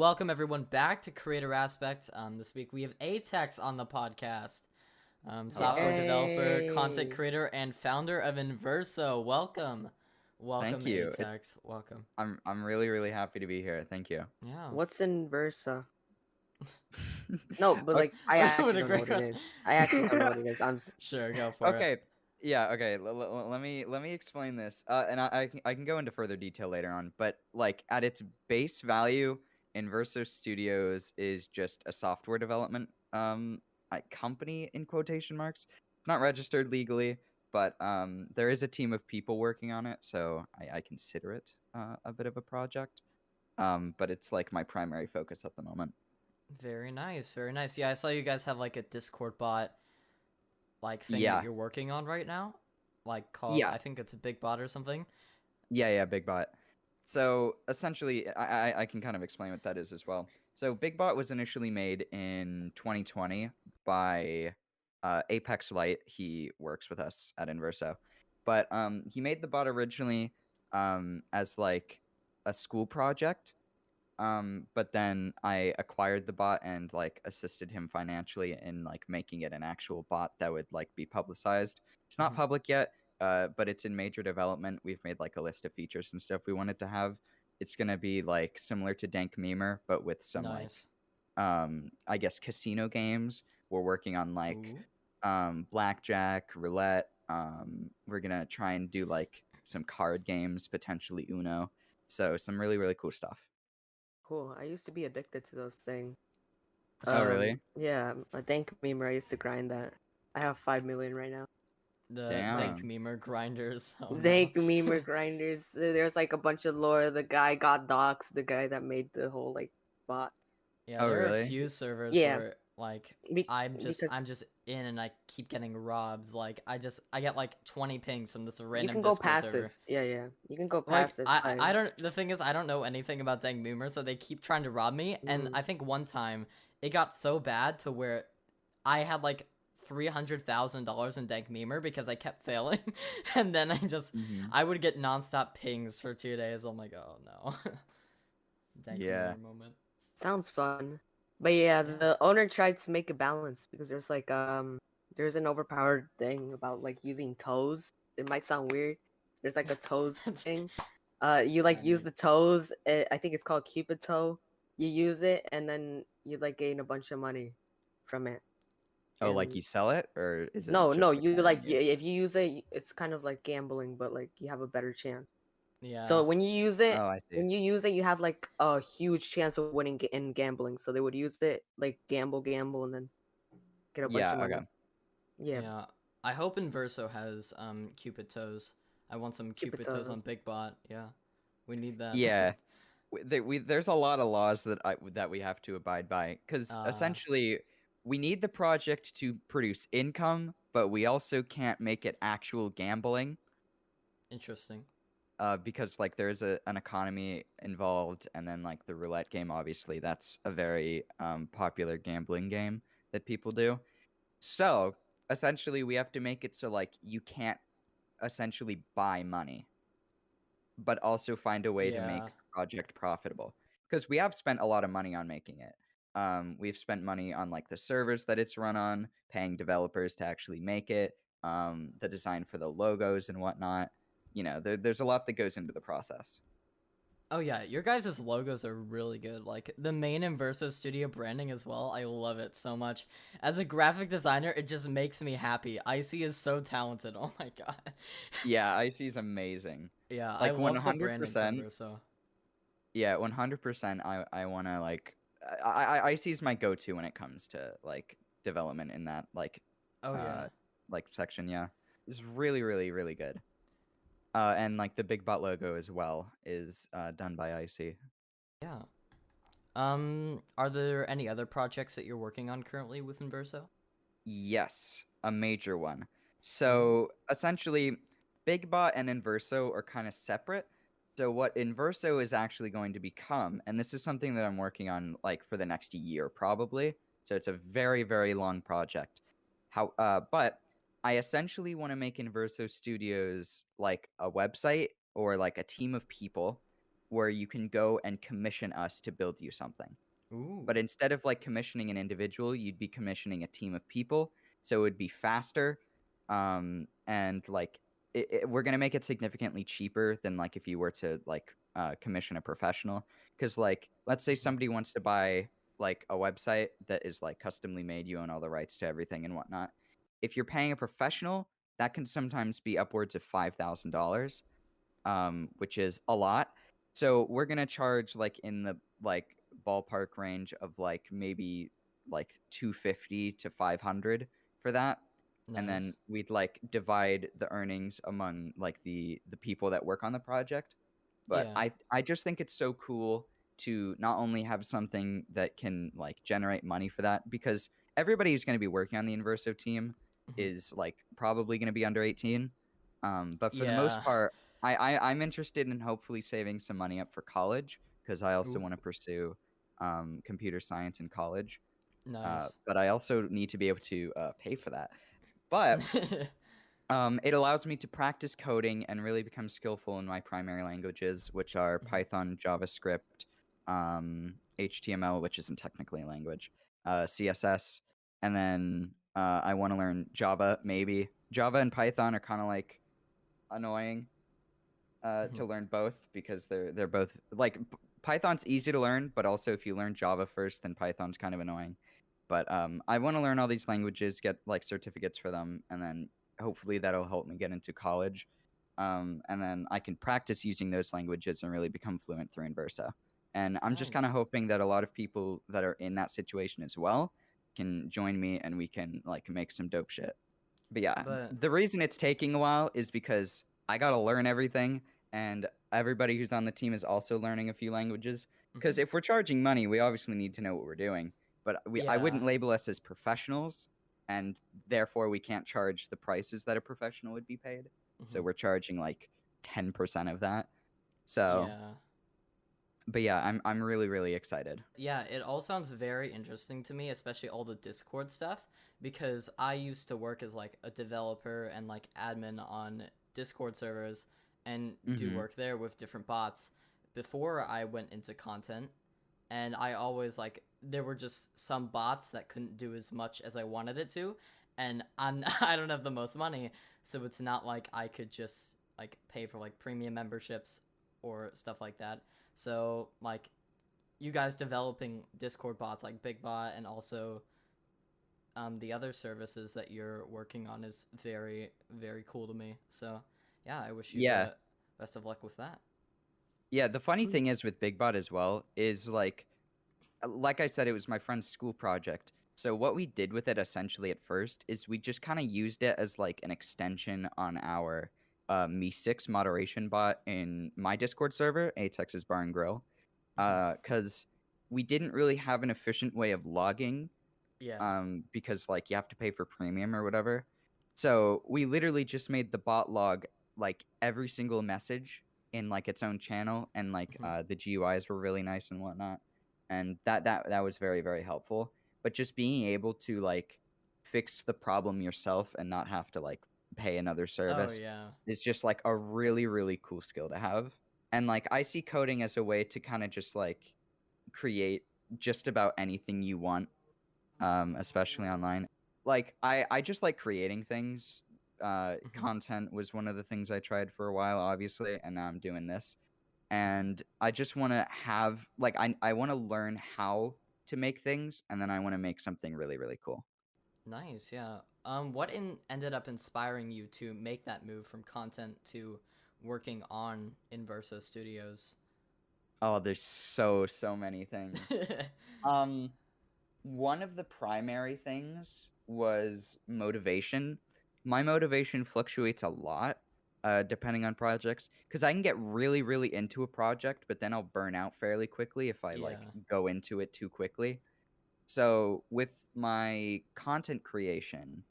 Welcome everyone back to Creator Aspect. This week we have Aytex on the podcast. Software developer, content Hey. creator, and founder of Inverso. Welcome. Welcome, Thank you. Aytex. Welcome. I'm really happy to be here. Thank you. Yeah. What's Inversa? No, but Okay. like I What actually a don't know great what it question. is. I actually don't know what it is. Sure, go for it. Okay. Yeah. Okay. Let me explain this. And I can go into further detail later on. But like at its base value, Inverso Studios is just a software development company in quotation marks. Not registered legally, but there is a team of people working on it, so I consider it a bit of a project. But it's like my primary focus at the moment. Very nice, very nice. Yeah, I saw you guys have like a Discord bot like thing Yeah. that you're working on right now. Like called, Yeah. I think it's a BigBot or something. Yeah, BigBot. So essentially, I can kind of explain what that is as well. So BigBot was initially made in 2020 by Apex Light. He works with us at Inverso, but he made the bot originally as like a school project. But then I acquired the bot and like assisted him financially in like making it an actual bot that would like be publicized. It's not public yet, but it's in major development. We've made like a list of features and stuff we wanted to have. It's gonna be like similar to Dank Memer, but with some Nice. I guess casino games. We're working on like Ooh. blackjack, roulette. We're gonna try and do like some card games, potentially Uno. So some really cool stuff. Cool. I used to be addicted to those things. Oh really? Yeah, a dank meme. I used to grind that. I have 5 million right now. The dank Damn. memer grinders. Oh no. Dank meme grinders. There's like a bunch of lore. The guy got doxxed. The guy that made the whole like bot. Yeah, Oh, there are a really? few servers Yeah. where like Because I'm just in and I keep getting robbed. Like I get like 20 pings from this you random can go Discord passive. server. Yeah. You can go Like passive. I don't, the thing is I don't know anything about dank memer, so they keep trying to rob me, and Mhm. I think one time it got so bad to where I had like $300,000 in dank memer because I kept failing, and then I would get nonstop pings for 2 days. I'm like, oh no. Dank Yeah. memer moment. Sounds fun. But yeah, the owner tried to make a balance because there's like there's an overpowered thing about like using toes. It might sound weird. There's like a toes thing. You like use the toes. I think it's called Cupid toe. You use it and then you like gain a bunch of money from it. Oh, like And you sell it, or is it no, just you like like if you use it, it's kind of like gambling, but like you have a better chance. Yeah. So when you use it, Oh, I see. you have like a huge chance of winning in gambling. So they would use it like gamble, and then get a bunch of money. Okay. Yeah. I hope Inverso has Cupid toes. I want some Cupid toes on BigBot. Yeah, we need that. Yeah. There's a lot of laws that we have to abide by, because essentially we need the project to produce income, but we also can't make it actual gambling. Interesting. Because like there's an economy involved, and then like the roulette game, obviously that's a very popular gambling game that people do. So essentially we have to make it so like you can't essentially buy money, but also find a way to make Yeah. the project profitable, because we have spent a lot of money on making it. We've spent money on like the servers that it's run on, paying developers to actually make it, the design for the logos and whatnot. You know, there's a lot that goes into the process. Oh yeah, your guys' logos are really good. Like the main Inverso studio branding as well. I love it so much. As a graphic designer, it just makes me happy. Icy is so talented. Oh my god. Yeah, Icy is amazing. Yeah, Like I love the branding for 100%. Inverso. Yeah, 100%. I want to like Icy is my go-to when it comes to like development in that like Oh yeah. like section. Yeah, it's really good. And like the BigBot logo as well is done by Icy. Yeah. Are there any other projects that you're working on currently with Inverso? Yes, a major one. So essentially, BigBot and Inverso are kind of separate. So what Inverso is actually going to become, and this is something that I'm working on like for the next year probably. So it's a very long project. But I essentially want to make Inverso Studios like a website or like a team of people where you can go and commission us to build you something. Ooh. But instead of like commissioning an individual, you'd be commissioning a team of people, so it would be faster, and like we're gonna make it significantly cheaper than like if you were to like commission a professional. Because like let's say somebody wants to buy like a website that is like customly made, you own all the rights to everything and whatnot. If you're paying a professional, that can sometimes be upwards of $5,000, which is a lot. So we're gonna charge like in the like ballpark range of like maybe like 250 to 500 for that. And then Nice. we'd like divide the earnings among like the people that work on the project. But Yeah. I just think it's so cool to not only have something that can like generate money for that, because everybody who's going to be working on the Inverso team Mhm. is like probably going to be under 18. But for the most Yeah. part, I'm interested in hopefully saving some money up for college, because I also Ooh. want to pursue computer science in college. Nice. But I also need to be able to pay for that. But it allows me to practice coding and really become skillful in my primary languages, which are Mhm. Python, JavaScript, HTML, which isn't technically a language, CSS, and then I want to learn Java. Maybe Java and Python are kind of like annoying to Mhm. learn both, because they're both like Python's easy to learn, but also if you learn Java first, then Python's kind of annoying. But I want to learn all these languages, get like certificates for them, and then hopefully that'll help me get into college. And then I can practice using those languages and really become fluent through Inversa. And I'm just kind of Nice. hoping that a lot of people that are in that situation as well can join me, and we can like make some dope shit. But yeah, But the reason it's taking a while is because I got to learn everything, and everybody who's on the team is also learning a few languages. mhm. Because if we're charging money, we obviously need to know what we're doing. But I Yeah. wouldn't label us as professionals, and therefore we can't charge the prices that a professional would be paid. So Mhm. we're charging like 10% of that. So, Yeah. but yeah, I'm really really excited. Yeah, it all sounds very interesting to me, especially all the Discord stuff, because I used to work as like a developer and like admin on Discord servers and do Mm-hmm. work there with different bots before I went into content. And I always like there were just some bots that couldn't do as much as I wanted it to, and I don't have the most money, so it's not like I could just like pay for like premium memberships or stuff like that. So like you guys developing Discord bots like BigBot and also the other services that you're working on is very, very cool to me. So, yeah, I wish you Yeah, the best of luck with that. yeah. The funny Mm. thing is with BigBot as well is like I said, it was my friend's school project. So what we did with it essentially at first is we just kind of used it as like an extension on our Me6 moderation bot in my Discord server, Aytex's Bar and Grill, Hmm. because we didn't really have an efficient way of logging, Yeah. because like you have to pay for premium or whatever. So we literally just made the bot log like every single message in like its own channel, and like Hmm. the GUIs were really nice and whatnot, and that was very very helpful. But just being able to like fix the problem yourself and not have to like pay another Oh, service yeah. is just like a really really cool skill to have. And like I see coding as a way to kind of just like create just about anything you want, especially online. Like I just like creating things. Hmm. Content was one of the things I tried for a while, obviously, and now I'm doing this. And I just want to have like I want to learn how to make things, and then I want to make something really really cool. Nice, yeah. What ended up inspiring you to make that move from content to working on Inverso Studios? Oh, there's so many things. Um, One of the primary things was motivation. My motivation fluctuates a lot, depending on projects, because I can get really, really into a project, but then I'll burn out fairly quickly if I like Yeah. go into it too quickly. So with my content creation,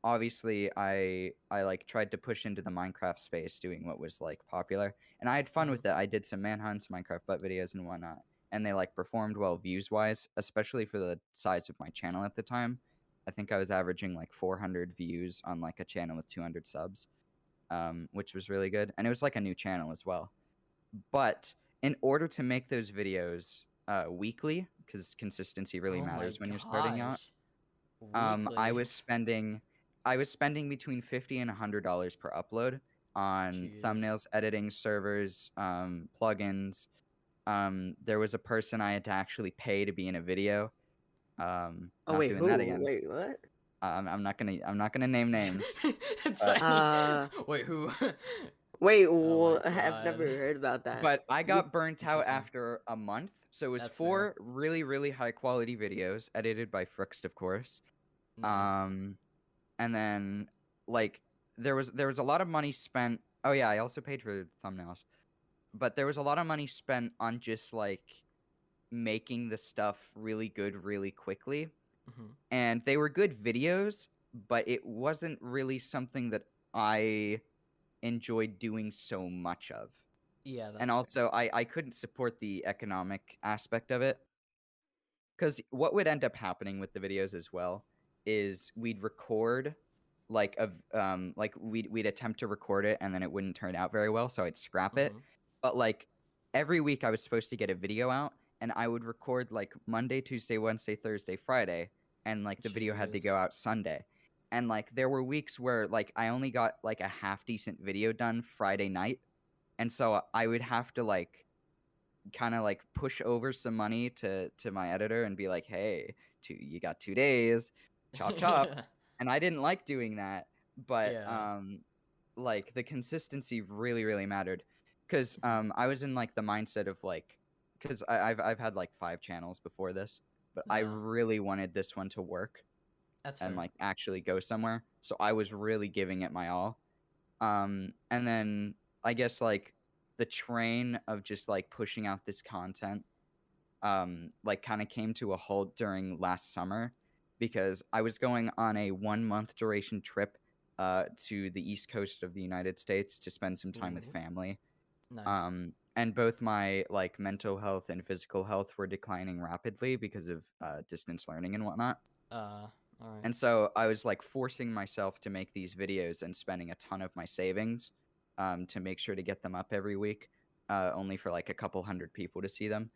obviously I like tried to push into the Minecraft space doing what was like popular, and I had fun Hmm. with it. I did some manhunts, Minecraft butt videos and whatnot, and they like performed well views wise, especially for the size of my channel at the time. I think I was averaging like 400 views on like a channel with 200 subs, which was really good, and it was like a new channel as well. But in order to make those videos weekly, because consistency really Oh my matters when you're starting out, gosh. I Weekly. was spending between $50 and $100 per upload on Jeez. thumbnails, editing, servers, plugins. There was a person I had to actually pay to be in a video. Oh Not wait, doing that who? again. Wait, what? I'm not gonna name names. It's But like, Uh, wait, who? wait, Oh my I've never god. heard about that. But I You, got burnt out Interesting. after a month. So it was That's fair. 4 really, really high quality videos edited by Frixt, of course. Nice. And then like there was a lot of money spent. Oh yeah, I also paid for thumbnails. But there was a lot of money spent on just like making the stuff really good really quickly. Hmm. And they were good videos, but it wasn't really something that I enjoyed doing so much of. Yeah, And that's fair. also I couldn't support the economic aspect of it, because what would end up happening with the videos as well is we'd record we'd attempt to record it and then it wouldn't turn out very well, so I'd scrap it. Hmm. But like every week I was supposed to get a video out, and I would record like Monday, Tuesday, Wednesday, Thursday, Friday, and like the video had to go Jeez. out Sunday. And like there were weeks where like I only got like a half decent video done Friday night, and so I would have to like kind of like push over some money to my editor and be like, hey, you got 2 days, chop chop. And I didn't like doing that, but Yeah. like the consistency really really mattered, because Mhm. I was in like the mindset of like, because I've had like 5 channels before this, but I Uh, really wanted this one to work that's and fair. like actually go somewhere, so I was really giving it my all. And then I guess like the train of just like pushing out this content like kind of came to a halt during last summer, because I was going on a 1 month duration trip to the east coast of the United States to spend some time with Ooh, family. nice. And both my like mental health and physical health were declining rapidly because of distance learning and whatnot. All right. And so I was like forcing myself to make these videos and spending a ton of my savings to make sure to get them up every week, only for like a couple hundred people to see them.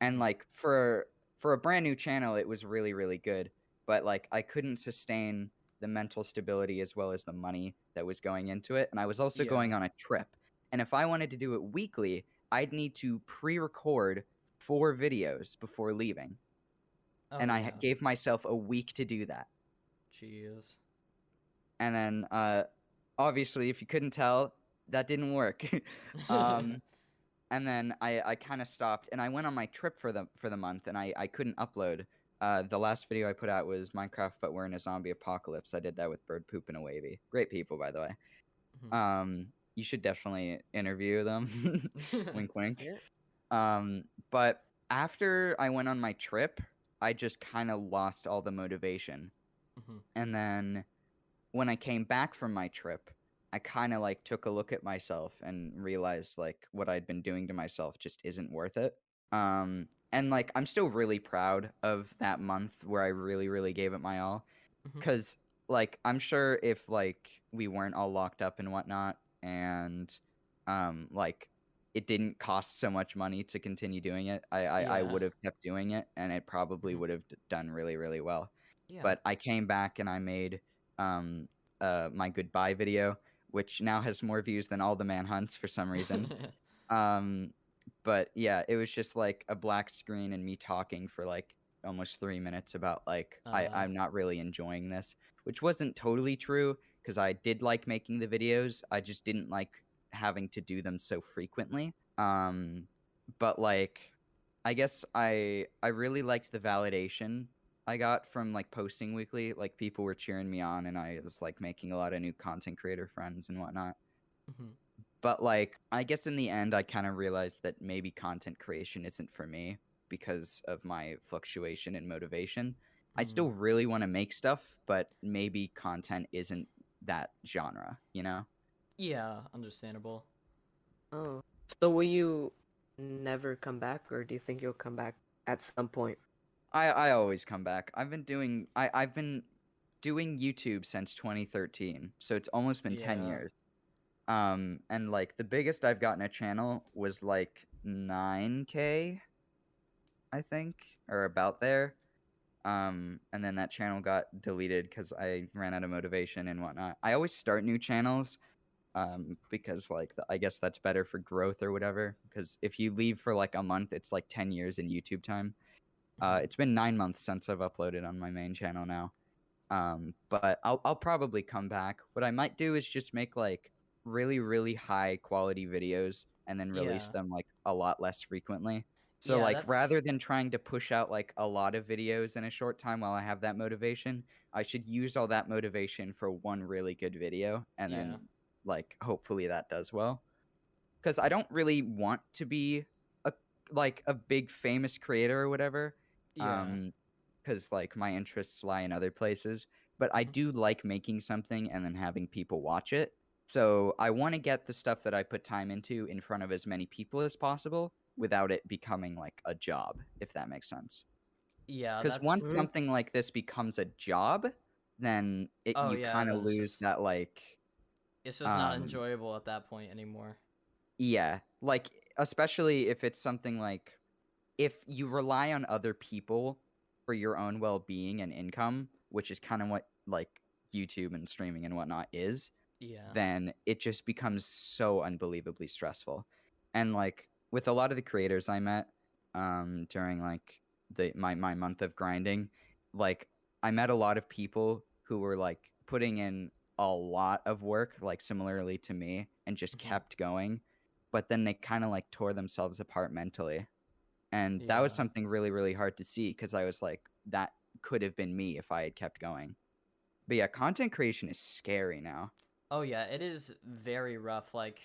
And Mhm. like for a brand new channel, it was really really good, but like I couldn't sustain the mental stability as well as the money that was going into it, and I was also going Yeah. on a trip. And if I wanted to do it weekly, I'd need to pre-record 4 videos before leaving, Oh and I yeah. gave myself a week to do that. Jeez. And then obviously if you couldn't tell, that didn't work. um and then I kind of stopped, and I went on my trip for the month, and I couldn't upload. The last video I put out was Minecraft but we're in a zombie apocalypse. I did that with Bird Poop and a Wavy. Great people, by the way. You should definitely interview them. Wink wink. yeah. But after I went on my trip, I just kind of lost all the motivation. Mhm. And then when I came back from my trip, I kind of like took a look at myself and realized like what I'd been doing to myself just isn't worth it. And like I'm still really proud of that month where I really really gave it my all, Mhm. cuz like I'm sure if like we weren't all locked up and whatnot, and like it didn't cost so much money to continue doing it, I Yeah. would have kept doing it, and it probably Mhm. would have done really really well. Yeah. But I came back and I made um, my goodbye video, which now has more views than all the manhunts for some reason. Um, but yeah, it was just like a black screen and me talking for like almost 3 minutes about like uh. I'm not really enjoying this, which wasn't totally true, because I did like making the videos. I just didn't like having to do them so frequently. But like I guess I really liked the validation I got from like posting weekly. Like people were cheering me on, and I was like making a lot of new content creator friends and whatnot. Mhm. But like I guess in the end I kind of realized that maybe content creation isn't for me because of my fluctuation in motivation. I Mhm. still really want to make stuff, but maybe content isn't that genre, you know? Yeah. Understandable. Oh, so will you never come back, or do you think you'll come back at some point? I always come back. I've been doing YouTube since 2013, so it's almost been 10 Yeah. years. And like the biggest I've gotten a channel was like 9K, I think, or about there. And then that channel got deleted because I ran out of motivation and whatnot. I always start new channels, because like I guess that's better for growth or whatever. Because if you leave for like a month, it's like 10 years in YouTube time. It's been 9 months since I've uploaded on my main channel now. But I'll probably come back. What I might do is just make like really, really high quality videos and then release Yeah. them like a lot less frequently. So Yeah, like rather that's than trying to push out like a lot of videos in a short time while I have that motivation, I should use all that motivation for one really good video and yeah. then like hopefully that does well. Because I don't really want to be a like a big famous creator or whatever. Yeah. Because like my interests lie in other places, but I Mhm. do like making something and then having people watch it. So I want to get the stuff that I put time into in front of as many people as possible without it becoming like a job, if that makes sense. Yeah, Because that's once Mhm. something like this becomes a job, then oh you yeah, kind of then lose that like it's just not um enjoyable at that point anymore. yeah, like especially if it's something like if you rely on other people for your own well-being and income, which is kind of what like YouTube and streaming and whatnot is, Yeah. then it just becomes so unbelievably stressful. And like with a lot of the creators I met during like my month of grinding, like I met a lot of people who were like putting in a lot of work like similarly to me and just Mhm. kept going, but then they kind of like tore themselves apart mentally. And that was Yeah. something really, really hard to see because I was like, that could have been me if I had kept going. But yeah, content creation is scary now. Oh yeah, it is very rough. Like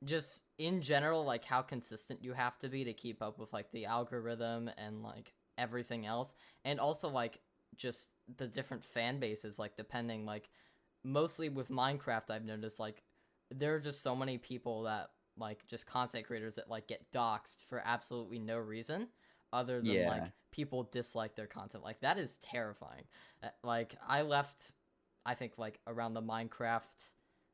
just in general, like how consistent you have to be to keep up with like the algorithm and like everything else, and also like just the different fan bases. Like depending, like mostly with Minecraft, I've noticed like there are just so many people that like just content creators that like get doxxed for absolutely no reason other than like Yeah. people dislike their content. Like that is terrifying. Like I left, I think like around the Minecraft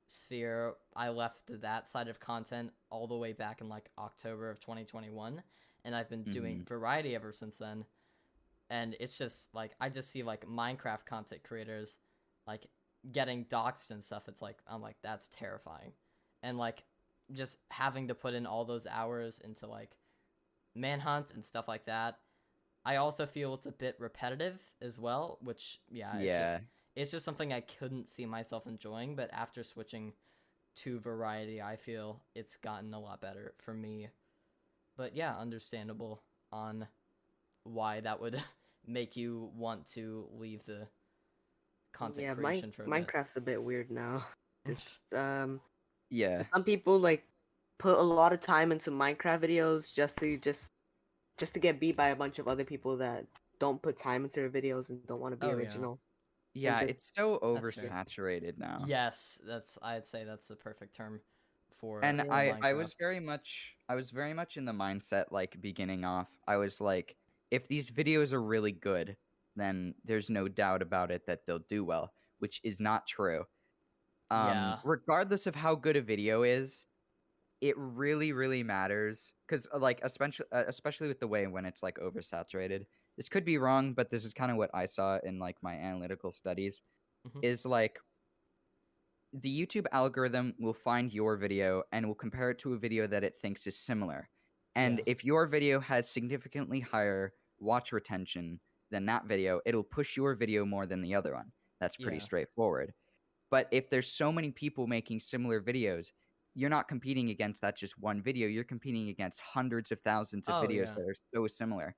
sphere, I left that side of content all the way back in like October of 2021, and I've been doing Hmm. variety ever since then. And it's just like I just see like Minecraft content creators like getting doxxed and stuff. It's like I'm like that's terrifying, and like just having to put in all those hours into like manhunt and stuff like that. I also feel it's a bit repetitive as well, which yeah, Yeah. it's just something I couldn't see myself enjoying, but after switching to variety, I feel it's gotten a lot better for me. But yeah, understandable on why that would make you want to leave the content Yeah, creation for a bit. Minecraft's a bit weird now. It's Yeah. some people like put a lot of time into Minecraft videos just to get beat by a bunch of other people that don't put time into their videos and don't want to be Oh yeah, original and Yeah, just it's so that's fair. oversaturated now. Yes, that's I'd say that's the perfect term for And yeah. I was Minecraft. very much in the mindset like beginning off. I was like, if these videos are really good, then there's no doubt about it that they'll do well, which is not true. Yeah. Regardless of how good a video is, it really, really matters because, like, especially with the way when it's like oversaturated. This could be wrong, but this is kind of what I saw in like my analytical studies. Hmm. Is like the YouTube algorithm will find your video and will compare it to a video that it thinks is similar. Yeah. And if your video has significantly higher watch retention than that video, it'll push your video more than the other one. That's pretty Yeah. straightforward. But if there's so many people making similar videos, you're not competing against that just one video. You're competing against hundreds of thousands of Oh videos yeah. that are so similar.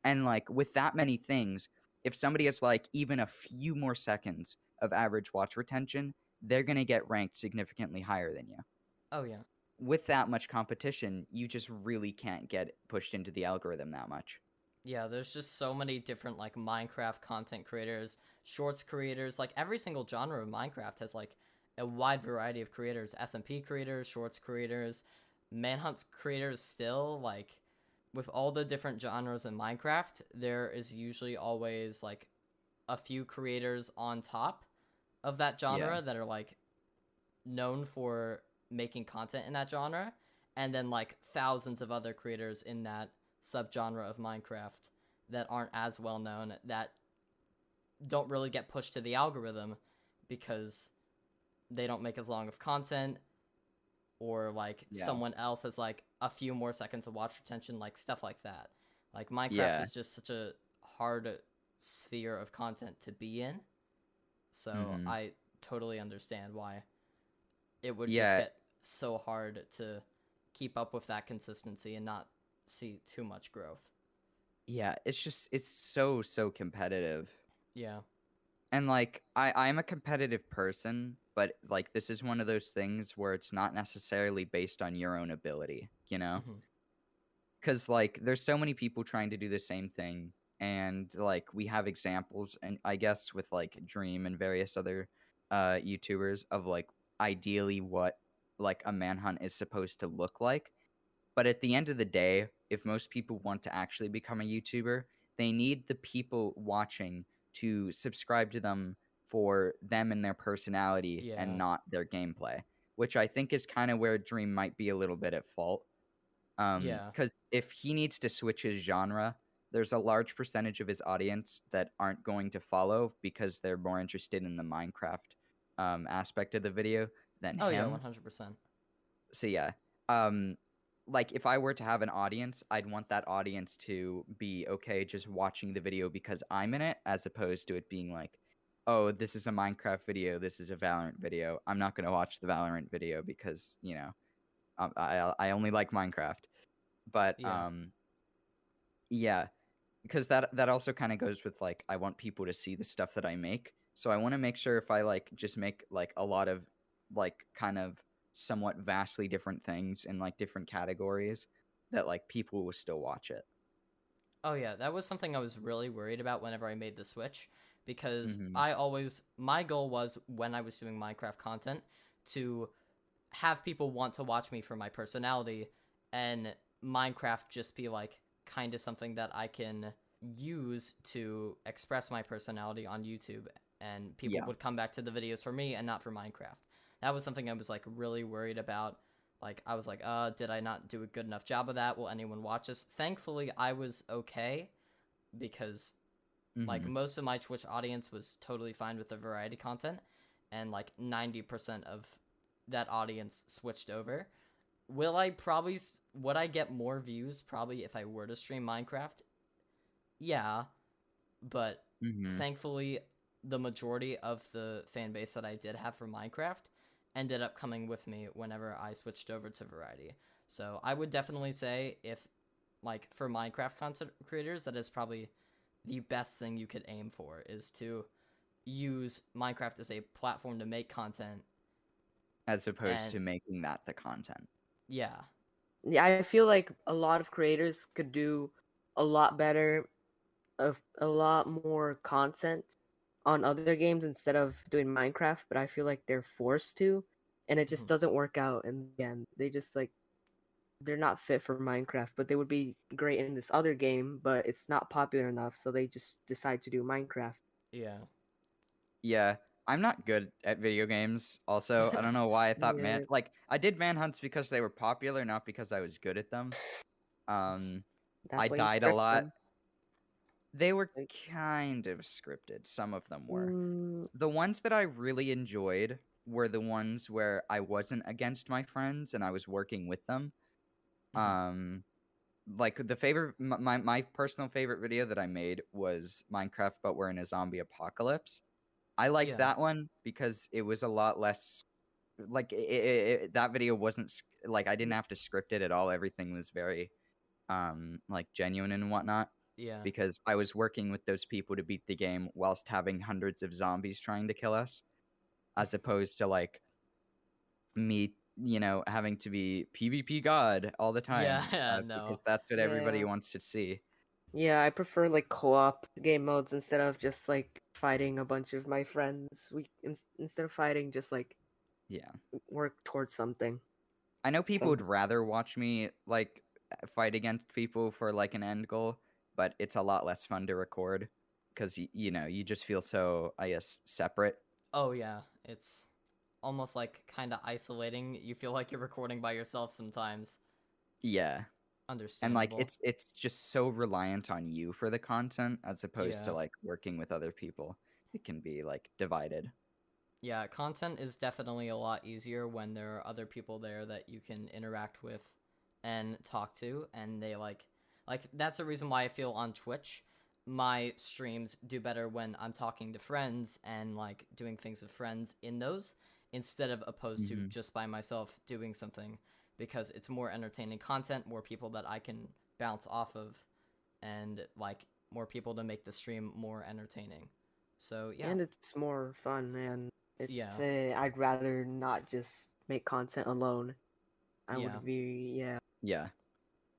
And like with that many things, if somebody has like even a few more seconds of average watch retention, they're going to get ranked significantly higher than you. Oh yeah. With that much competition, you just really can't get pushed into the algorithm that much. Yeah, there's just so many different like Minecraft content creators, shorts creators, like every single genre of Minecraft has like a wide variety of creators, SMP creators, shorts creators, manhunt creators still like with all the different genres in Minecraft, there is usually always like a few creators on top of that Yeah. genre that are like known for making content in that genre, and then like thousands of other creators in that subgenre of Minecraft that aren't as well known, that don't really get pushed to the algorithm because they don't make as long of content, or like Yeah. someone else has like a few more seconds of watch retention, like stuff like that. Like Minecraft Yeah. is just such a hard sphere of content to be in. So I totally understand why it would just Yeah. get so hard to keep up with that consistency and not see too much growth. Yeah, it's so competitive. Yeah. And like I'm a competitive person, but like this is one of those things where it's not necessarily based on your own ability, you know? Hmm. Cuz like there's so many people trying to do the same thing, and like we have examples, and I guess with like Dream and various other YouTubers of like ideally what like a manhunt is supposed to look like. But at the end of the day, if most people want to actually become a YouTuber, they need the people watching to subscribe to them for them and their personality Yeah. and not their gameplay, which I think is kind of where Dream might be a little bit at fault. Yeah. Because if he needs to switch his genre, there's a large percentage of his audience that aren't going to follow because they're more interested in the Minecraft aspect of the video than Oh yeah, him. 100%. So yeah, um, like if I were to have an audience, I'd want that audience to be okay just watching the video because I'm in it, as opposed to it being like, oh, this is a Minecraft video, this is a Valorant video. I'm not gonna watch the Valorant video because I only like Minecraft. But Yeah. yeah, because that also kind of goes with like I want people to see the stuff that I make. So I want to make sure if I like just make like a lot of like kind of somewhat vastly different things in like different categories, that like people will still watch it. Oh yeah, that was something I was really worried about whenever I made the switch, because Mm-hmm. my goal was, when I was doing Minecraft content, to have people want to watch me for my personality, and Minecraft just be like kind of something that I can use to express my personality on YouTube, and people Yeah. would come back to the videos for me and not for Minecraft. That was something I was like really worried about. Like I was like, did I not do a good enough job of that? Will anyone watch this? Thankfully, I was okay, because like Mm-hmm. most of my Twitch audience was totally fine with the variety content, and like 90% of that audience switched over. Would I get more views probably if I were to stream Minecraft? Yeah, but Mm-hmm. thankfully the majority of the fan base that I did have for Minecraft ended up coming with me whenever I switched over to variety. So I would definitely say, if like for Minecraft content creators, that is probably the best thing you could aim for, is to use Minecraft as a platform to make content. As opposed And to making that the content. yeah. Yeah, I feel like a lot of creators could do a lot better, of a lot more content on other games instead of doing Minecraft, but I feel like they're forced to, and it just Mhm. doesn't work out in the end. They just like, they're not fit for Minecraft, but they would be great in this other game, but it's not popular enough, so they just decide to do Minecraft. Yeah. Yeah, I'm not good at video games. Also, I don't know why I thought Yeah, I did manhunts because they were popular, not because I was good at them. I that's why you died a script lot. them. They were Like, kind of scripted. Some of them were. mm, The ones that I really enjoyed were the ones where I wasn't against my friends and I was working with them. Mhm. Like the favorite, my personal favorite video that I made was Minecraft, but we're in a zombie apocalypse. I like Yeah. that one because it was a lot less like that video wasn't like I didn't have to script it at all. Everything was very like genuine and whatnot, Yeah. because I was working with those people to beat the game whilst having hundreds of zombies trying to kill us, as opposed to like me, having to be PvP god all the time, Yeah. because No. that's what everybody yeah. wants to see. Yeah, I prefer like co-op game modes instead of just like fighting a bunch of my friends. Instead of fighting, just like Yeah, work towards something. I know people Some would rather watch me like fight against people for like an end goal, but it's a lot less fun to record because you just feel so, I guess, separate. Oh yeah. It's almost like kind of isolating. You feel like you're recording by yourself sometimes. Yeah. And like Understandable. it's just so reliant on you for the content as opposed to Yeah. like working with other people. It can be like divided. Yeah, content is definitely a lot easier when there are other people there that you can interact with and talk to, and they like that's the reason why I feel on Twitch my streams do better when I'm talking to friends and like doing things with friends in those instead of opposed to Hmm. just by myself doing something, because it's more entertaining content, more people that I can bounce off of, and like more people to make the stream more entertaining. So yeah. And it's more fun, and it's Yeah. I'd rather not just make content alone. I Yeah. would be, yeah. Yeah. It's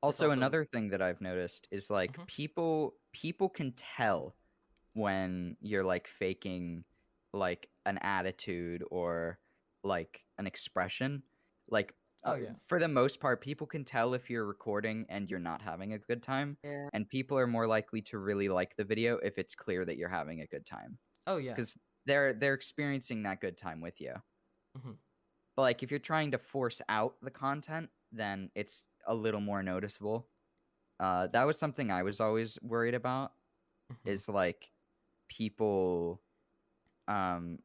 Also, also another thing that I've noticed is like Mhm. people can tell when you're like faking like an attitude or like an expression. Like Oh yeah. for the most part, people can tell if you're recording and you're not having a good time, Yeah. and people are more likely to really like the video if it's clear that you're having a good time Oh yeah. because they're experiencing that good time with you. Mhm. But like if you're trying to force out the content, then it's a little more noticeable. That was something I was always worried about. Mhm. Is like people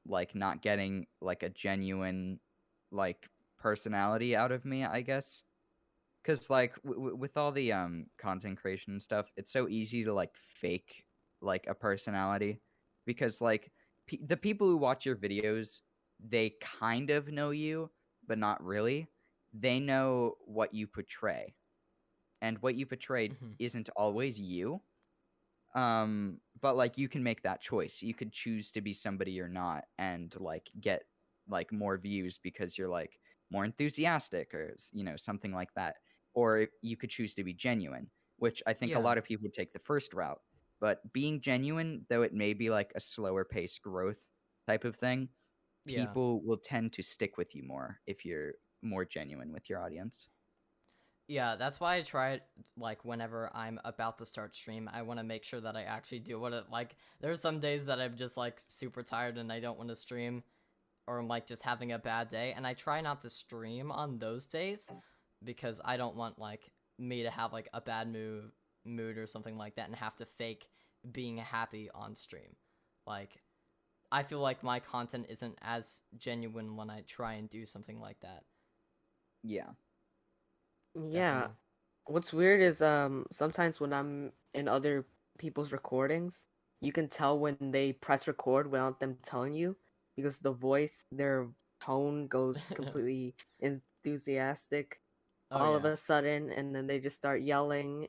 like not getting like a genuine like personality out of me, I guess. Because like with all the content creation and stuff, it's so easy to like fake like a personality because like the people who watch your videos, they kind of know you but not really. They know what you portray, and what you portray Mhm. isn't always you. But like you can make that choice. You could choose to be somebody you're not and like get like more views because you're like more enthusiastic or something like that. Or you could choose to be genuine, which I think a Yeah. lot of people take the first route. But being genuine, though it may be like a slower pace growth type of thing, Yeah. people will tend to stick with you more if you're more genuine with your audience. Yeah, that's why I try it like whenever I'm about to start stream, I want to make sure that I actually do what it like there are some days that I'm just like super tired and I don't want to stream, or I'm like just having a bad day, and I try not to stream on those days because I don't want like me to have like a bad mood or something like that and have to fake being happy on stream. Like I feel like my content isn't as genuine when I try and do something like that. Yeah. Yeah. Definitely. What's weird is sometimes when I'm in other people's recordings, you can tell when they press record without them telling you because the voice, their tone goes completely enthusiastic Oh all of yeah. a sudden, and then they just start yelling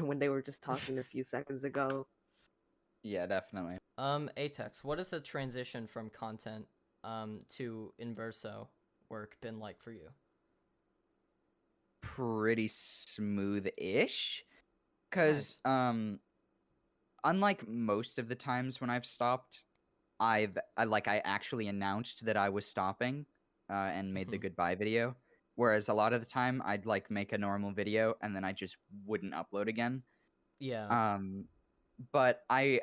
when they were just talking a few seconds ago. Yeah, definitely. Aytex, what has the transition from content to Inverso work been like for you? Pretty smooth-ish. Because Nice. unlike most of the times when I've stopped, I actually announced that I was stopping, and made the Mhm. goodbye video. Whereas a lot of the time I'd like make a normal video and then I just wouldn't upload again. Yeah. Um, but I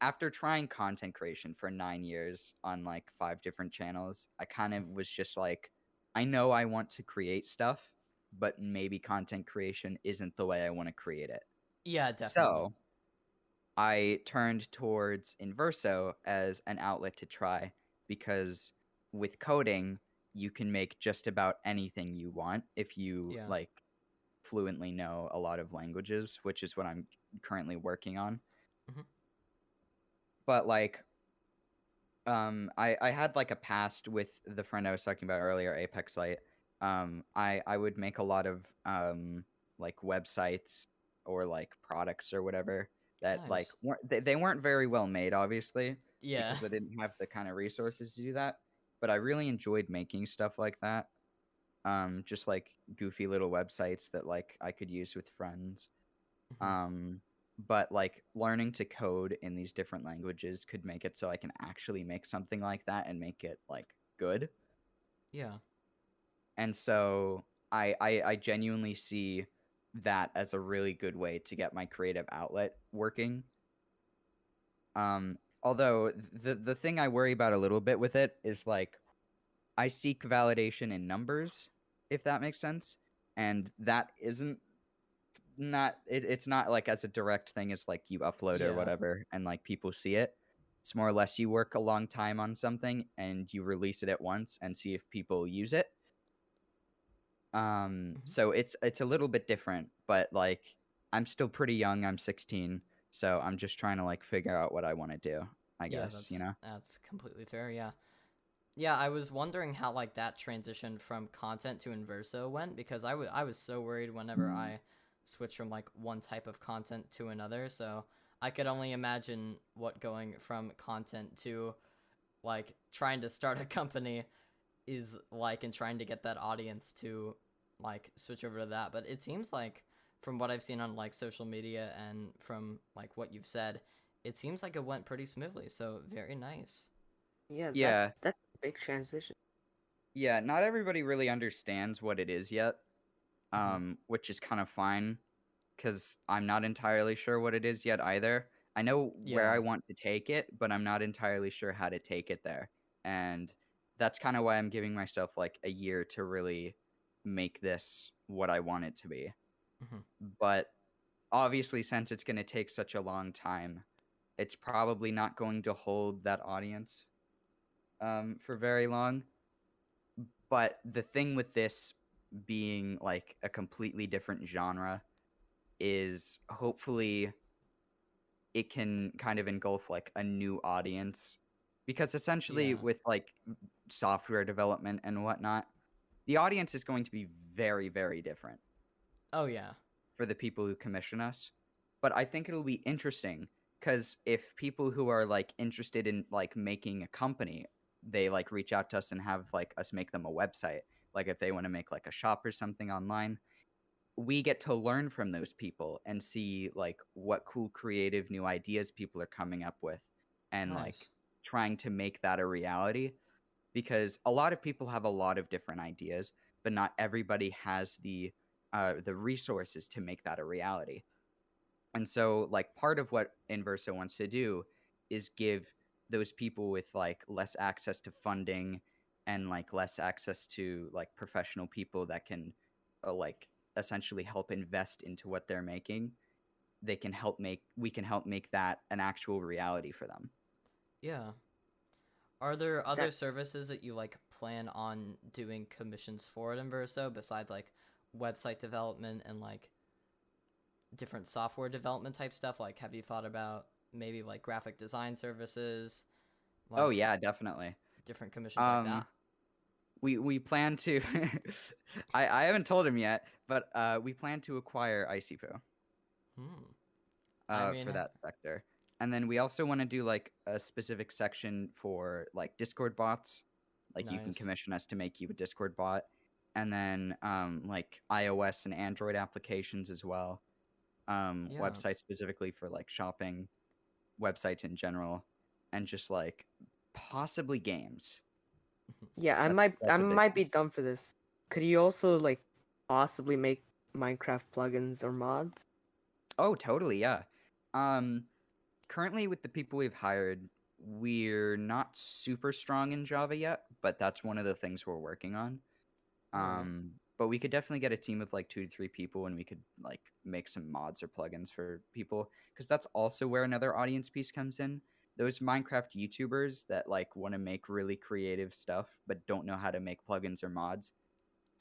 after trying content creation for 9 years on like 5 different channels, I kind of was just like, I know I want to create stuff, but maybe content creation isn't the way I want to create it. Yeah, definitely. So I turned towards Inverso as an outlet to try because with coding, you can make just about anything you want if you Yeah. like fluently know a lot of languages, which is what I'm currently working on. Mhm. But like I had like a past with the friend I was talking about earlier, Apex Light. I would make a lot of like websites or like products or whatever that like Nice. they weren't very well made, obviously, Yeah. because I didn't have the kind of resources to do that. But I really enjoyed making stuff like that. Just like goofy little websites that like I could use with friends. Mhm. Um, but like learning to code in these different languages could make it so I can actually make something like that and make it like good. Yeah. And so I genuinely see that as a really good way to get my creative outlet working. Although the thing I worry about a little bit with it is like I seek validation in numbers, if that makes sense. And that isn't not it's not like as a direct thing as like you upload or Yeah. whatever and like people see it. It's more or less you work a long time on something and you release it at once and see if people use it. So it's a little bit different, but like I'm still pretty young. I'm 16, so I'm just trying to like figure out what I want to do, I Yeah, guess, you know. that's completely fair. Yeah. Yeah, I was wondering how like that transition from content to Inverso went because I was so worried whenever I switched from like one type of content to another. So I could only imagine what going from content to like trying to start a company is like and trying to get that audience to like switch over to that. But it seems like from what I've seen on like social media and from like what you've said, it seems like it went pretty smoothly. So very nice. Yeah, Yeah, that's a big transition. yeah. Not everybody really understands what it is yet, Hmm. which is kind of fine because I'm not entirely sure what it is yet either. I know where Yeah. I want to take it, but I'm not entirely sure how to take it there. And that's kind of why I'm giving myself like a year to really make this what I want it to be. Hmm. But obviously, since it's going to take such a long time, it's probably not going to hold that audience for very long. But the thing with this being like a completely different genre is hopefully it can kind of engulf like a new audience because essentially Yeah. with like software development and whatnot, the audience is going to be very, very different Oh yeah. for the people who commission us. But I think it'll be interesting because if people who are like interested in like making a company, they like reach out to us and have like us make them a website. Like if they want to make like a shop or something online, we get to learn from those people and see like what cool creative new ideas people are coming up with and like Nice. trying to make that a reality because a lot of people have a lot of different ideas but not everybody has the resources to make that a reality. And so like part of what Inverso wants to do is give those people with like less access to funding and like less access to like professional people that can like essentially help invest into what they're making. We can help make that an actual reality for them. Yeah. Are there other That services that you like plan on doing commissions for at Inverso besides like website development and like different software development type stuff? Like, have you thought about maybe like graphic design services, Oh like yeah, definitely. different commissions like that? Um we plan to I haven't told him yet, but we plan to acquire ICPO Hmm. I for mean, that sector. And then we also want to do like a specific section for like Discord bots. Like you can nice. commission us to make you a Discord bot. And then like iOS and Android applications as well. Yeah. Websites specifically for like shopping, websites in general, and just like possibly games. yeah, I That's a big might one. be dumb for this. Could you also like possibly make Minecraft plugins or mods? Oh, totally, yeah. Um, Currently with the people we've hired, we're not super strong in Java yet, but that's one of the things we're working on. All right. But we could definitely get a team of like 2 to 3 people, and we could like make some mods or plugins for people because that's also where another audience piece comes in. Those Minecraft YouTubers that like want to make really creative stuff but don't know how to make plugins or mods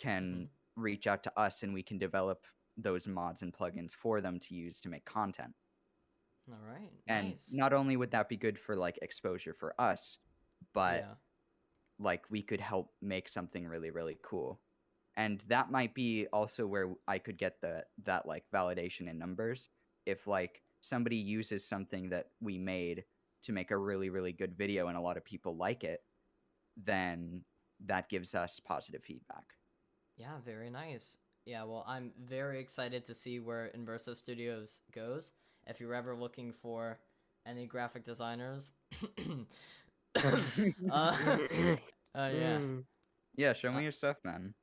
Mm-hmm. can reach out to us, and we can develop those mods and plugins for them to use to make content. All right. And Nice. not only would that be good for like exposure for us, but Yeah. like we could help make something really, really cool. And that might be also where I could get that like validation in numbers. If like somebody uses something that we made to make a really, really good video and a lot of people like it, then that gives us positive feedback. Yeah. Very nice. Yeah. Well, I'm very excited to see where Inverso Studios goes. If you're ever looking for any graphic designers, uh, yeah. Mm, Yeah, show Uh, me your stuff, man.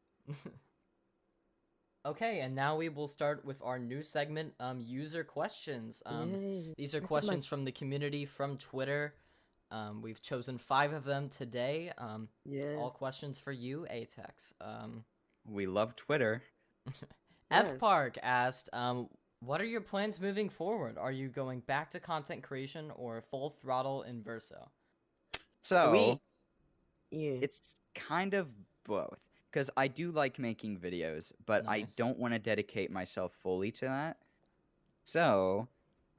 Okay, and now we will start with our new segment, user questions. yay. These are Look at my questions from the community, from Twitter. We've chosen 5 of them today. Yeah. All questions for you, Aytex. We love Twitter. F Yes. Park asked, what are your plans moving forward? Are you going back to content creation or full throttle Inverso? So Yeah. it's kind of both, because I do like making videos, but I Nice. don't want to dedicate myself fully to that. So,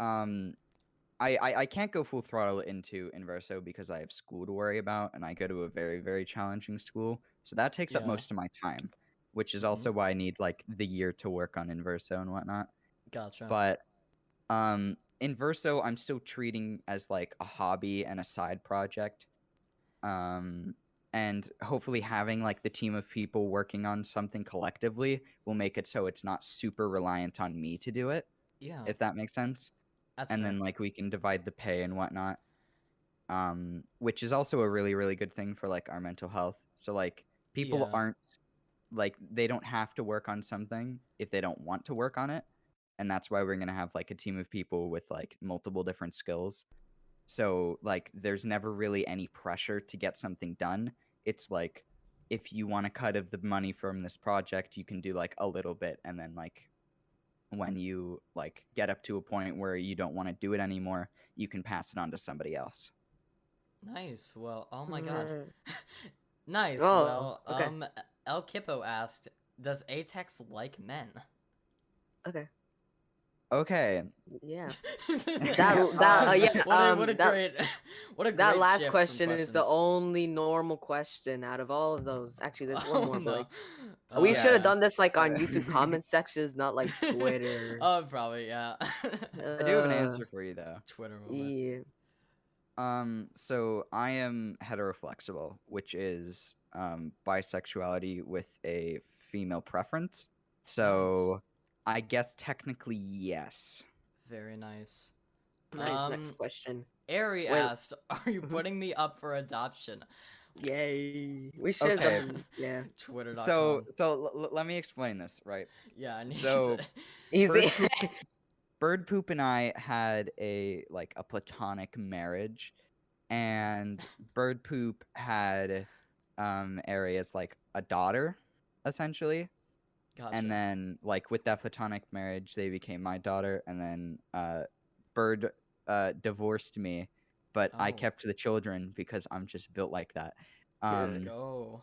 I can't go full throttle into Inverso because I have school to worry about, and I go to a very, very challenging school. So that takes up Yeah. most of my time, which is Mhm. also why I need like the year to work on Inverso and whatnot. Gotcha. But Inverso I'm still treating as like a hobby and a side project. And hopefully having like the team of people working on something collectively will make it so it's not super reliant on me to do it, Yeah, if that makes sense. that's And fair. then like we can divide the pay and whatnot, which is also a really, really good thing for like our mental health. So like people Yeah. aren't like, they don't have to work on something if they don't want to work on it, and that's why we're going to have like a team of people with like multiple different skills. So like there's never really any pressure to get something done. It's like, if you want to cut of the money from this project, you can do like a little bit, and then like when you like get up to a point where you don't want to do it anymore, you can pass it on to somebody else. Nice. Well, oh my god. Mm. Nice. Oh, Well, okay. El Kippo asked, does Aytex like men? Okay. Okay. Yeah. Yeah, What a that great what a that great last shift from question is the questions. only normal question out of all of those. Actually, there's one Oh more, but no. like Oh we should have Yeah. yeah. done this like on YouTube comment sections, not like Twitter. Oh probably yeah. I do have an answer for you though. Twitter moment. Yeah. So I am heteroflexible, which is bisexuality with a female preference. So I guess technically yes. Very nice. Nice. Next question. Ari Wait. asked, "Are you putting me up for adoption?" Yay. We should have Okay. done. Yeah. So Twitter.com. let me explain this, right? Yeah, I need So to. Easy. Bird Poop and I had a platonic marriage, and Bird Poop had areas like a daughter, essentially. Gotcha. And then like with that platonic marriage, they became my daughter, and then Bird divorced me, but I Oh. kept the children because I'm just built like that. Let's go.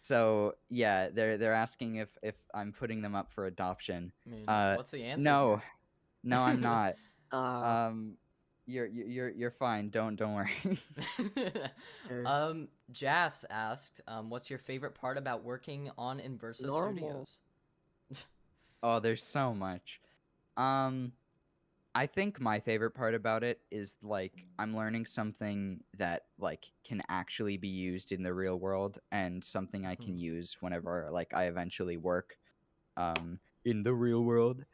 So yeah, they're asking if I'm putting them up for adoption. I mean, what's the answer? No, here? no, I'm not. Uh, You're fine. Don't worry. Jas asked, what's your favorite part about working on Inverso Normal. Studios? Oh, there's so much. I think my favorite part about it is like I'm learning something that like can actually be used in the real world, and something I can use whenever like I eventually work in the real world.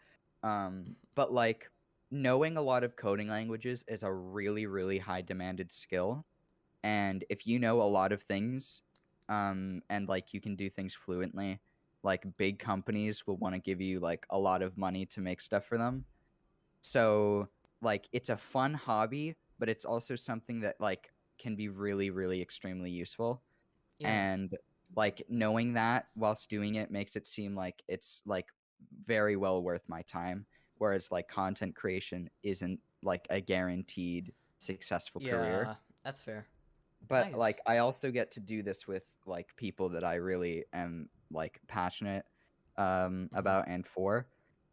But like knowing a lot of coding languages is a really, really high demanded skill. And if you know a lot of things, and like you can do things fluently, like big companies will want to give you like a lot of money to make stuff for them. So like it's a fun hobby, but it's also something that like can be really, really extremely useful. Yeah. And like knowing that whilst doing it makes it seem like it's like very well worth my time. Whereas like content creation isn't like a guaranteed successful career. Yeah, that's fair. But Nice. like I also get to do this with like people that I really am like passionate about and for.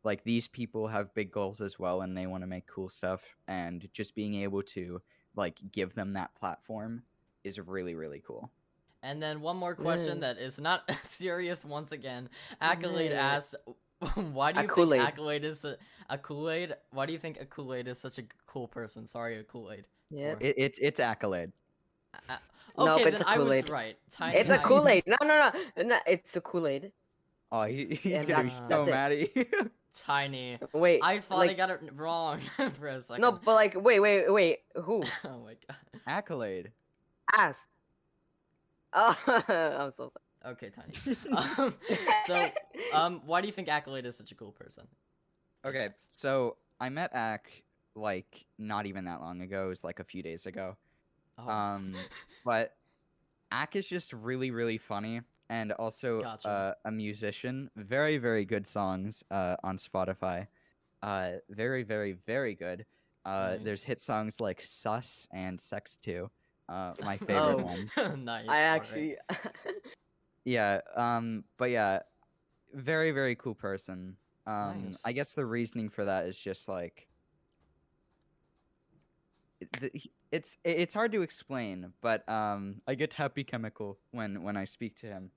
Like these people have big goals as well, and they want to make cool stuff, and just being able to like give them that platform is really, really cool. And then one more question Yeah. that is not serious once again. Accolade Yeah. asks, why do you think Kool-Aid. Accolade is a Kool-Aid? Why do you think a Kool-Aid is such a cool person? Sorry, a Kool-Aid. Yep. Or- It's Accolade. Nope, Okay, it's then a I was Kool-Aid. right. Tiny. It's a Kool-Aid. No, it's a Kool-Aid. Oh, he's And gonna be that's so it. mad at you. Tiny. Wait, I thought I like got it wrong for a second. no, but like wait, who? Oh my god. Accolade. Ask. Oh, I'm so sorry. Okay, Tiny. Why do you think Accolade is such a cool person? Okay, Text. so I met Ac like not even that long ago. It was like a few days ago. Oh. But Ak is just really, really funny, and also Gotcha. a musician. Very, very good songs on Spotify. Very, very, very good. There's Nice. hit songs like "Sus" and "Sex 2." My favorite Oh, ones. I Nice. All right. actually. Yeah. But yeah, very, very cool person. I Nice. guess the reasoning for that is just like it's hard to explain, but I get happy chemical when I speak to him.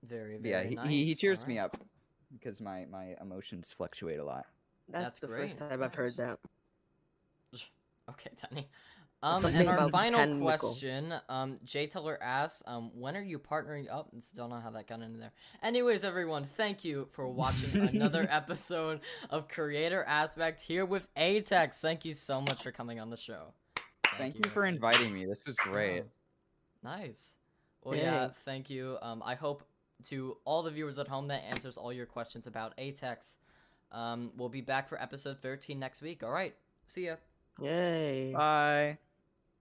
Very, But yeah, very he nice. All cheers me right. up because my emotions fluctuate a lot. That's That's the first great. time I've heard Nice. that. Okay, Tiny. And Something our about final chemical. question, Jay Teller asks, when are you partnering up? And still don't know how that got into there. Anyways, everyone, thank you for watching another episode of Creator Aspect here with Aytex. Thank you so much for coming on the show. Thank you for Thank inviting me. This was Yeah, great. nice. Well, yeah, Yay. thank you. I hope to all the viewers at home that answers all your questions about Aytex. We'll be back for episode 13 next week. All right, see ya. Yay. Bye.